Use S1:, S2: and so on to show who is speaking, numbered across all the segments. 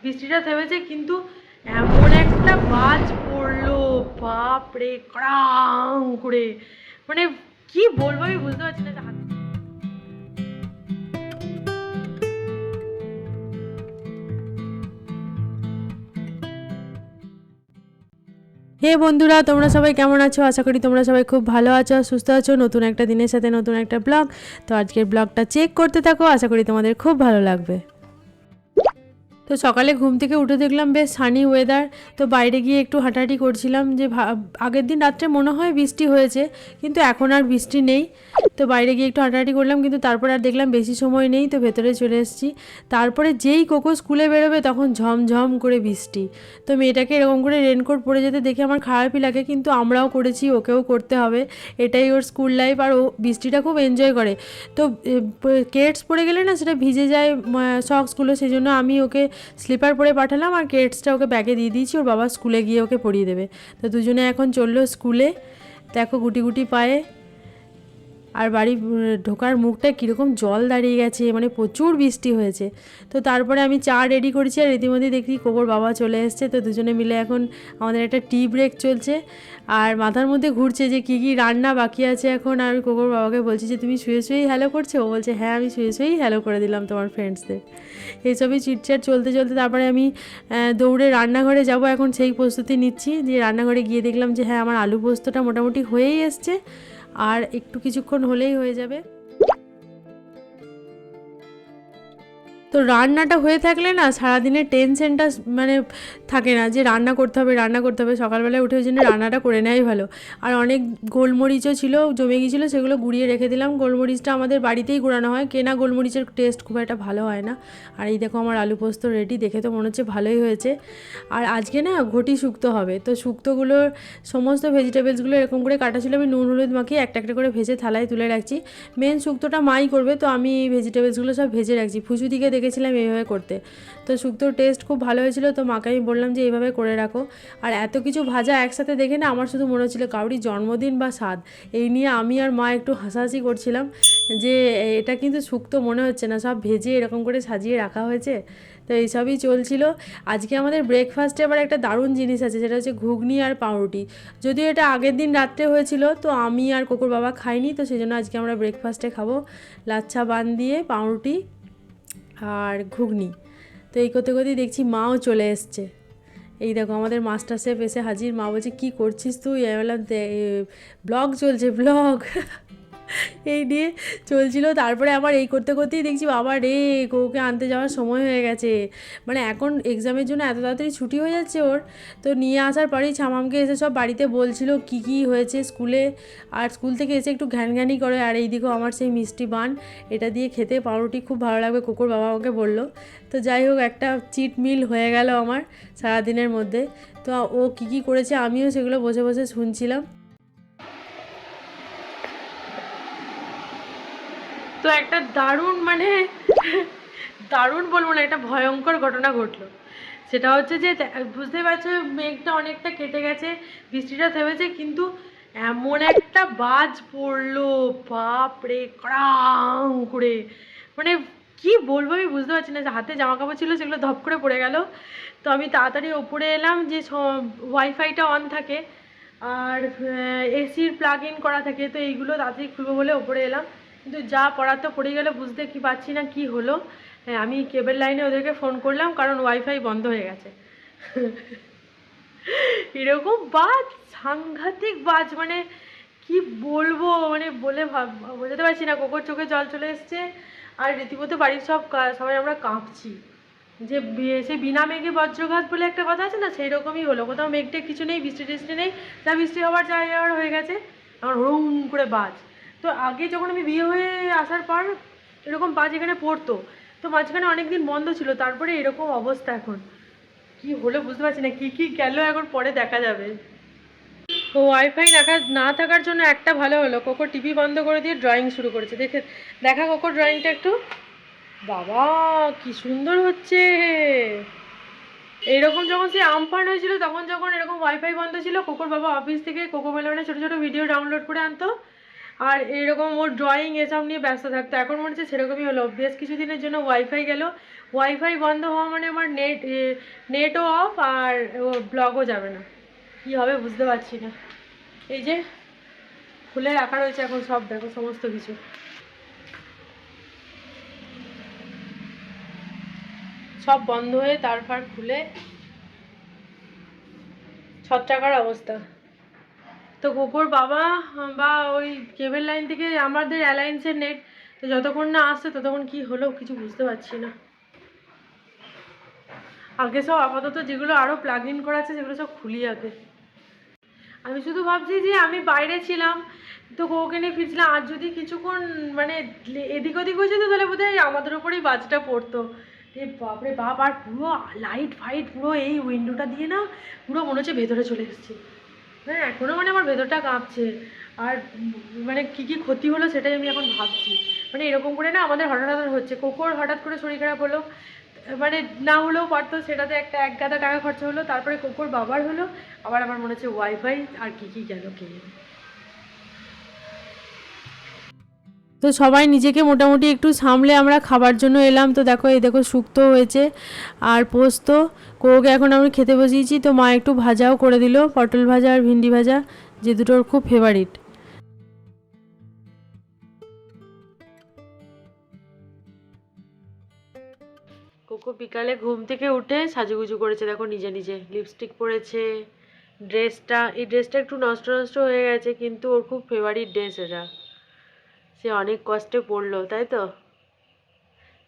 S1: বৃষ্টিটা থেমেছে, কিন্তু এমন একটা বাজ পড়লো, বাপ রে, কড়াং করে। মানে কি বলবো আমি বুঝতে পারছি না। হে বন্ধুরা, তোমরা সবাই কেমন আছো? আশা করি তোমরা সবাই খুব ভালো আছো, সুস্থ আছো। নতুন একটা দিনের সাথে নতুন একটা ব্লগ। তো আজকের ব্লগটা চেক করতে থাকো, আশা করি তোমাদের খুব ভালো লাগবে। তো সকালে ঘুম থেকে উঠে দেখলাম বেশ সানি ওয়েদার। তো বাইরে গিয়ে একটু হাঁটাহাঁটি করছিলাম, যে আগের দিন রাত্রে মনে হয় বৃষ্টি হয়েছে, কিন্তু এখন আর বৃষ্টি নেই। তো বাইরে গিয়ে একটু হাঁটাহাঁটি করলাম, কিন্তু তারপর আর দেখলাম বেশি সময় নেই, তো ভেতরে চলে এসেছি। তারপরে যেই কোকো স্কুলে বেরোবে তখন ঝমঝম করে বৃষ্টি। তো মেয়েটাকে এরকম করে রেনকোট পরে যেতে দেখে আমার খারাপই লাগে, কিন্তু আমরাও করেছি, ওকেও করতে হবে, এটাই ওর স্কুল লাইফ। আর ও বৃষ্টিটা খুব এনজয় করে। তো কেটস পরে গেলে না সেটা ভিজে যায় সক্সগুলো, সেই জন্য আমি ওকে স্লিপার পরে পাঠালাম, আর কেটসটা ওকে ব্যাগে দিয়ে দিয়েছি, ওর বাবা স্কুলে গিয়ে ওকে পরিয়ে দেবে। তো দুজনে এখন চললো স্কুলে। দেখো গুটি গুটি পায়ে। আর বাড়ি ঢোকার মুখটা কীরকম জল দাঁড়িয়ে গেছে, মানে প্রচুর বৃষ্টি হয়েছে। তো তারপরে আমি চা রেডি করেছি, আর রীতিমধ্যে দেখি কোকোর বাবা চলে এসছে। তো দুজনে মিলে এখন আমাদের একটা টি ব্রেক চলছে, আর মাথার মধ্যে ঘুরছে যে কী কী রান্না বাকি আছে এখন। আর আমি কোকোর বাবাকে বলছি যে তুমি শুয়ে শুয়েই হ্যালো করছো? ও বলছে হ্যাঁ, আমি শুয়ে শুয়েই হ্যালো করে দিলাম তোমার ফ্রেন্ডসদের। এইসবই চিটচ্যাট চলতে চলতে তারপরে আমি দৌড়ে রান্নাঘরে যাব, এখন সেই প্রস্তুতি নিচ্ছি। যে রান্নাঘরে গিয়ে দেখলাম যে হ্যাঁ, আমার আলু পোস্তটা মোটামুটি হয়েই এসছে, আর একটু কিছুক্ষণ হলেই হয়ে যাবে। তো রান্নাটা হয়ে থাকলে না সারাদিনের টেনশনটা মানে থাকে না, যে রান্না করতে হবে রান্না করতে হবে। সকালবেলায় উঠে ওই জন্য রান্নাটা করে নেওয়াই ভালো। আর অনেক গোলমরিচও ছিল, জমে গিয়েছিলো, সেগুলো গুঁড়িয়ে রেখে দিলাম। গোলমরিচটা আমাদের বাড়িতেই গুঁড়ানো হয়, কেনা গোলমরিচের টেস্ট খুব একটা ভালো হয় না। আর এই দেখো আমার আলু পোস্ত রেডি, দেখে তো মনে হচ্ছে ভালোই হয়েছে। আর আজকে না ঘটি শুক্তো হবে, তো শুক্তোগুলোর সমস্ত ভেজিটেবলসগুলো এরকম করে কাটা ছিল, আমি নুন হলুদ মাখিয়ে একটা একটা করে ভেজে থালায় তুলে রাখছি। মেন শুক্তোটা মাই করবে, তো আমি ভেজিটেবলসগুলো সব ভেজে রাখছি। ফুচুদিকে দেখেছিলাম এইভাবে করতে, তো শুক্তোর টেস্ট খুব ভালো হয়েছিল। তো মাকে আমি বললাম যে এইভাবে করে রাখো। আর এত কিছু ভাজা একসাথে দেখে না আমার শুধু মনে হচ্ছিলো কাউরি জন্মদিন বা স্বাদ। এই নিয়ে আমি আর মা একটু হাসাহাসি করছিলাম যে এটা কিন্তু শুক্তো মনে হচ্ছে না, সব ভেজে এরকম করে সাজিয়ে রাখা হয়েছে। তো এইসবই চলছিল। আজকে আমাদের ব্রেকফাস্টে আবার একটা দারুণ জিনিস আছে, সেটা হচ্ছে ঘুগনি আর পাউরুটি। যদিও এটা আগের দিন রাত্রে হয়েছিল, তো আমি আর কোকোর বাবা খাইনি, তো সেই জন্য আজকে আমরা ব্রেকফাস্টে খাবো লাচ্ছা বান দিয়ে পাউরুটি আর ঘুগনি। তো এই করতে করতেই দেখছি মাও চলে এসছে। এই দেখো আমাদের মাস্টার শেফ এসে হাজির। মা বলছে কী করছিস তুই? আমি বললাম ব্লগ চলছে, ব্লগ। এই নিয়ে চলছিল। তারপরে আমার এই করতে করতেই দেখছি বাবা রে, ওকে আনতে যাওয়ার সময় হয়ে গেছে। মানে এখন এক্সামের জন্য এত তাড়াতাড়ি ছুটি হয়ে যাচ্ছে ওর। তো নিয়ে আসার পরেই ছামামকে এসে সব বাড়িতে বলছিল কী কী হয়েছে স্কুলে। আর স্কুল থেকে এসে একটু ঘ্যানঘ্যানি করে। আর এই দিকেও আমার সেই মিষ্টি বান, এটা দিয়ে খেতে পাউরুটি খুব ভালো লাগবে, কোকোর বাবা আমাকে বললো। তো যাই হোক, একটা চিট মিল হয়ে গেল আমার সারাদিনের মধ্যে। তো ও কী কী করেছে আমিও সেগুলো বসে বসে শুনছিলাম। তো একটা দারুণ মানে দারুণ বলবো না, একটা ভয়ঙ্কর ঘটনা ঘটলো। সেটা হচ্ছে যে বুঝতে পারছো মেঘটা অনেকটা কেটে গেছে, বৃষ্টিটা থেমেছে, কিন্তু এমন একটা বাজ পড়লো, বাপ রে, কড়াং করে। মানে কি বলবো আমি বুঝতে পারছি না। যে হাতে জামা কাপড় ছিল সেগুলো ধপ করে পড়ে গেল। তো আমি তাড়াতাড়ি ওপরে এলাম, যে ওয়াইফাইটা অন থাকে আর এসির প্লাগ ইন করা থাকে, তো এইগুলো তাড়াতাড়ি খুলবো বলে ওপরে এলাম। কিন্তু যা পড়ার তো পড়ে গেলে, বুঝতে কি পারছি না কি হলো। হ্যাঁ, আমি কেবল লাইনে ওদেরকে ফোন করলাম, কারণ ওয়াইফাই বন্ধ হয়ে গেছে। এরকম বাজ, সাংঘাতিক বাজ, মানে কি বলবো, মানে বলে বোঝাতে পারছি না। কোকোর চোখে জল চলে এসছে, আর রীতিমতো বাড়ির সবাই আমরা কাঁপছি। যে সে বিনা মেঘে বজ্রঘাত বলে একটা কথা আছে না, সেই রকমই হলো। কোথাও মেঘটে কিছু নেই, বৃষ্টি টিষ্টি নেই, যা বৃষ্টি হওয়ার যা যাওয়ার হয়ে গেছে, আমার হুড়ুম করে বাজ। তো আগে যখন আমি বিয়ে হয়ে আসার পর এরকম বাজ এখানে পড়তো, তো মাঝখানে অনেক দিন বন্ধ ছিল, তারপরে এরকম অবস্থা। এখন কি হলো বুঝতে পারছি না, কি কি গেল এখন পরে দেখা যাবে। তো ওয়াইফাই না থাকার জন্য একটা ভালো হলো, কোকো টিভি বন্ধ করে দিয়ে ড্রয়িং শুরু করেছে। দেখা কোকো ড্রয়িংটা একটু, বাবা কি সুন্দর হচ্ছে। এইরকম যখন সে আমফান হয়েছিল, তখন যখন এরকম ওয়াইফাই বন্ধ ছিল, কোকোর বাবা অফিস থেকে কোকো মেলনে ছোটো ছোটো ভিডিও ডাউনলোড করে আনতো, আর এরকম ওর ড্রয়িং এসব নিয়ে ব্যস্ত থাকতো। এখন মনে হচ্ছে সেরকমই হলো। বেশ কিছুদিনের জন্য ওয়াইফাই গেল, ওয়াইফাই বন্ধ হওয়া মানে আমার নেটও অফ, আর ব্লগও যাবে না। কী হবে বুঝতে পারছি না। এই যে খুলে রাখা রয়েছে এখন সব, দেখো সমস্ত কিছু সব বন্ধ হয়ে তারপর খুলে ছত্রাকার অবস্থা। তো গোকুর বাবা বা ওই কেবল লাইন থেকে আমাদের অ্যালায়েন্সের নেট, তো যতক্ষণ না আসছে ততক্ষণ কি হলো কিছু বুঝতে পারছি না। আগে সব আপাতত যেগুলো আরও প্লাগ ইন করা আছে সেগুলো সব খুলি আগে। আমি শুধু ভাবছি যে আমি বাইরে ছিলাম তো ওকে নিয়ে ফিরছিলাম, আর যদি কিছুক্ষণ মানে এদিক ওদিক হয়ে যেত তাহলে বোধহয় আমাদের ওপরেই বাজটা পড়তো। এ বাপরে বাপ, আর পুরো লাইট ফাইট পুরো এই উইন্ডোটা দিয়ে না পুরো মনে হচ্ছে ভেতরে চলে এসেছি। হ্যাঁ এখনও মানে আমার ভেতরটা কাঁপছে। আর মানে কী কী ক্ষতি হলো সেটাই আমি এখন ভাবছি। মানে এরকম করে না আমাদের হঠাৎ হঠাৎ হচ্ছে। কোকোর হঠাৎ করে শরীর খারাপ হলো, মানে না হলেও পারতো, সেটাতে একটা এক গাদা টাকা খরচা হলো। তারপরে কোকোর বাবার হলো, আবার আমার মনে হচ্ছে ওয়াইফাই আর কী কী গেল কে জানে। তো সবাই নিজেকে মোটামুটি একটু সামলে আমরা খাবার জন্য এলাম। তো দেখো এই দেখো শুক্তো হয়েছে আর পোস্ত। কোকে এখন আমি খেতে বসিয়েছি। তো মা একটু ভাজাও করে দিল, পটল ভাজা আর ভিন্ডি ভাজা, যে দুটোর খুব ফেভারিট। কোকো বিকালে ঘুম থেকে উঠে সাজুগুজু করেছে, দেখো নিজে নিজে লিপস্টিক পরেছে। এই ড্রেসটা একটু নষ্ট নষ্ট হয়ে গেছে, কিন্তু ওর খুব ফেভারিট ড্রেস এটা, সে অনেক কষ্টে পড়লো, তাই তো।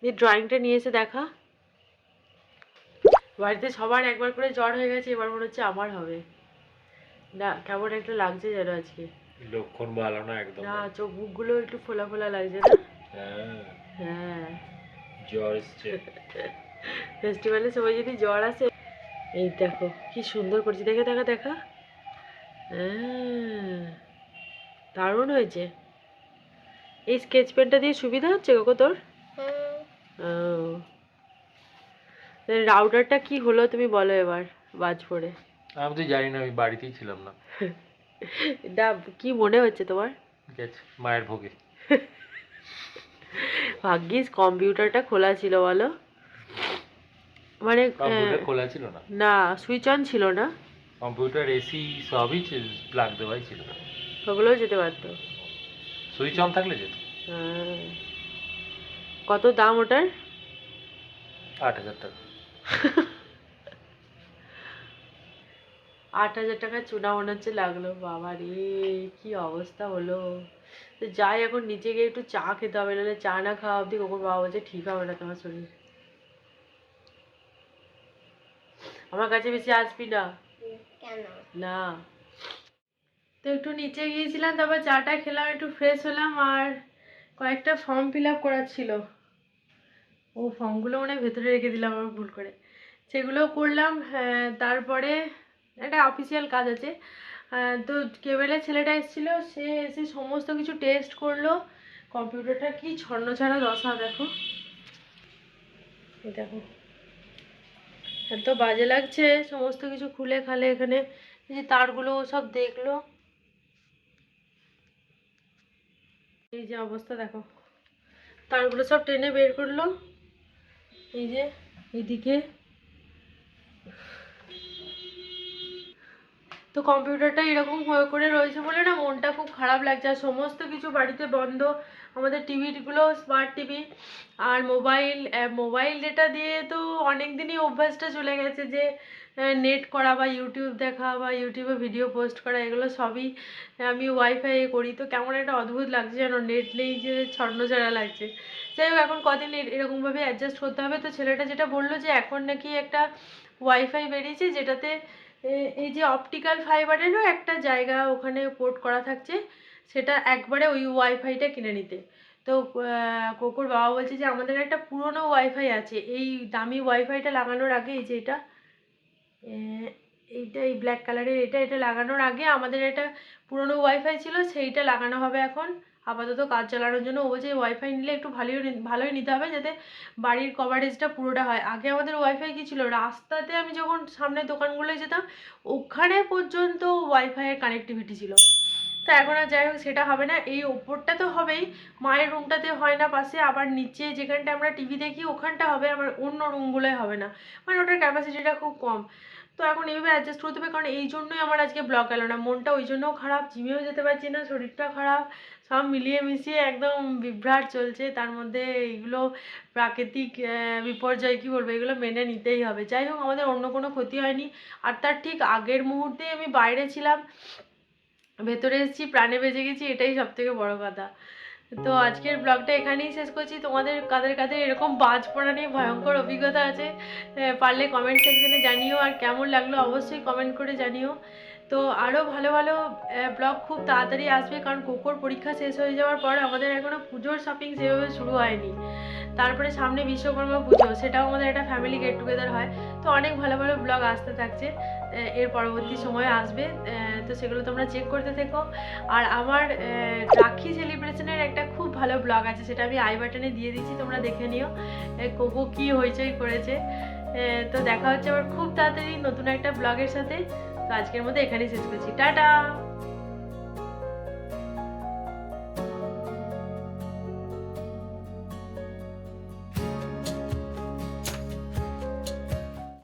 S1: দিয়ে ড্রয়িংটা নিয়ে এসে দেখা। বাড়িতে সবার একবার করে জ্বর হয়ে গেছে, এবার মনে হচ্ছে আমার হবে না। কেমন একটা লাগছে যেন আজকে,
S2: লক্ষণ ভালো না একদম।
S1: না চোখ মুখগুলো একটু ফোলা ফোলা লাগছে না।
S2: হ্যাঁ
S1: হ্যাঁ
S2: জ্বর এসছে।
S1: ফেস্টিভ্যালের সময় যদি জ্বর আসে। এই দেখো কি সুন্দর করছি, দেখে দেখা দেখা। হ্যাঁ দারুণ হয়েছে। এই স্কেচ পেনটা দিয়ে সুবিধা হচ্ছে কোকো তোর? রাউটারটা কি হলো তুমি বলো এবার, বাজ পড়ে।
S2: আমি তো জানি না, আমি বাড়িতেই ছিলাম না।
S1: কি মনে হচ্ছে তোমার?
S2: মায়ের ভোগে।
S1: ভাগ্যিস কম্পিউটারটা খোলা ছিল বলো, মানে
S2: কম্পিউটার খোলা ছিল না,
S1: না সুইচ অন ছিল না,
S2: কম্পিউটার এসি সবই প্লাগ দেওয়াই ছিল,
S1: ওগুলোও যেতে পারতো।
S2: সুইচ অন থাকলে যেত।
S1: কত দাম ওটার?
S2: 8,000 টাকা।
S1: 8,000 টাকার চুনা মনে হচ্ছে লাগলো। বাবা রে কি অবস্থা হলো। তো যাই এখন নিচে গিয়ে একটু চা খেতে হবে, নাহলে চা না খাওয়া অবধি কখন বাবা বলছে ঠিক হবে না তোমার শরীর। আমার কাছে বেশি আসবি না। কেন না। তো একটু নিচে গিয়েছিলাম, তারপর চাটা খেলাম, একটু ফ্রেশ হলাম, আর কয়েকটা ফর্ম ফিল আপ করার ছিল। ও ফর্মগুলো মনে হয় ভেতরে রেখে দিলাম আমার ভুল করে, সেগুলোও করলাম। হ্যাঁ তারপরে একটা অফিসিয়াল কাজ আছে। তো কেবেলের ছেলেটা এসেছিলো, সে এসে সমস্ত কিছু টেস্ট করলো। কম্পিউটারটা কি ছন্ন ছাড়া দশা, দেখো এই দেখো এত বাজে লাগছে। সমস্ত কিছু খুলে খালে এখানে এই যে তারগুলো সব দেখলো, এই যে অবস্থা দেখো, তারগুলো সব টেনে বের করলো। এই যে এইদিকে তো কম্পিউটারটা এরকম হয়ে করে রয়েছে বলে না মনটা খুব খারাপ লাগছে। আর সমস্ত কিছু বাড়িতে বন্ধ, আমাদের টিভিগুলো স্মার্ট টিভি আর মোবাইল ডেটা দিয়ে তো অনেক দিনই অভ্যাসটা চলে গেছে যে নেট করা বা ইউটিউব দেখা বা ইউটিউবে ভিডিও পোস্ট করা, এগুলো সবই আমি ওয়াইফাই করি। তো কেমন একটা অদ্ভুত লাগছে যেন, নেট নেই যে ছন্নছাড়া লাগছে। যাই হোক এখন কদিন এরকমভাবে অ্যাডজাস্ট করতে হবে। তো ছেলেটা যেটা বললো যে এখন নাকি একটা ওয়াইফাই বেরিয়েছে যেটাতে এই যে অপটিক্যাল ফাইবারেরও একটা জায়গা ওখানে পোর্ট করা থাকছে, সেটা একবারে ওই ওয়াইফাইটা কিনে নিতে। তো কোকোর বাবা বলছে যে আমাদের একটা পুরনো ওয়াইফাই আছে, এই দামি ওয়াইফাইটা লাগানোর আগে, এই যে এইটা এই ব্ল্যাক কালারের এটা লাগানোর আগে আমাদের একটা পুরনো ওয়াইফাই ছিল, সেইটা লাগানো হবে এখন আপাতত কাজ চালানোর জন্য। ও বলছে ওয়াইফাই নিলে একটু ভালোই নিতে হবে যাতে বাড়ির কভারেজটা পুরোটা হয়। আগে আমাদের ওয়াইফাই কী ছিল, রাস্তাতে আমি যখন সামনের দোকানগুলোয় যেতাম ওখানে পর্যন্ত ওয়াইফাইয়ের কানেক্টিভিটি ছিল। তো এখন আর যাই হোক সেটা হবে না, এই ওপরটা তো হবেই, মায়ের রুমটাতে হয় না পাশে, আবার নিচে যেখানটা আমরা টিভি দেখি ওখানটা হবে, আমার অন্য রুমগুলোয় হবে না, মানে ওটার ক্যাপাসিটিটা খুব কম। তো এখন এইভাবে অ্যাডজাস্ট করতে হবে, কারণ এই জন্যই আমার আজকে ব্লগ গেল না, মনটা ওই জন্যও খারাপ, জিমেও যেতে পারছি না, শরীরটা খারাপ, সব মিলিয়ে মিশিয়ে একদম বিভ্রাট চলছে। তার মধ্যে এইগুলো প্রাকৃতিক বিপর্যয় কী বলবো, এগুলো মেনে নিতেই হবে। যাই হোক, আমাদের অন্য কোনো ক্ষতি হয়নি, আর তার ঠিক আগের মুহূর্তে আমি বাইরে ছিলাম, ভেতরে এসেছি, প্রাণে বেঁচে গেছি, এটাই সব থেকে বড় কথা। তো আজকের ব্লগটা এখানেই শেষ করছি। তোমাদের কাদের কাদের এরকম বাজ পড়া নিয়ে ভয়ঙ্কর অভিজ্ঞতা আছে পারলে কমেন্ট সেকশনে জানিও, আর কেমন লাগলো অবশ্যই কমেন্ট করে জানিও। তো আরও ভালো ভালো ব্লগ খুব তাড়াতাড়ি আসবে, কারণ কোকোর পরীক্ষা শেষ হয়ে যাওয়ার পর আমাদের এখনও পুজোর শপিং সেভাবে শুরু হয়নি। তারপরে সামনে বিশ্বকর্মা পুজো, সেটাও আমাদের একটা ফ্যামিলি গেট টুগেদার হয়। তো অনেক ভালো ভালো ব্লগ আসতে থাকছে, এর পরবর্তী সময়ে আসবে, তো সেগুলো তোমরা চেক করতে থেকো। আর আমার রাখি সেলিব্রেশনের একটা খুব ভালো ব্লগ আছে, সেটা আমি আই বাটনে দিয়ে দিচ্ছি, তোমরা দেখে নিও কোকো কী হইচই করেছে। তো দেখা হচ্ছে আবার খুব তাড়াতাড়ি নতুন একটা ব্লগের সাথে। তো আজকের মতো এখানেই শেষ করছি, টাটা।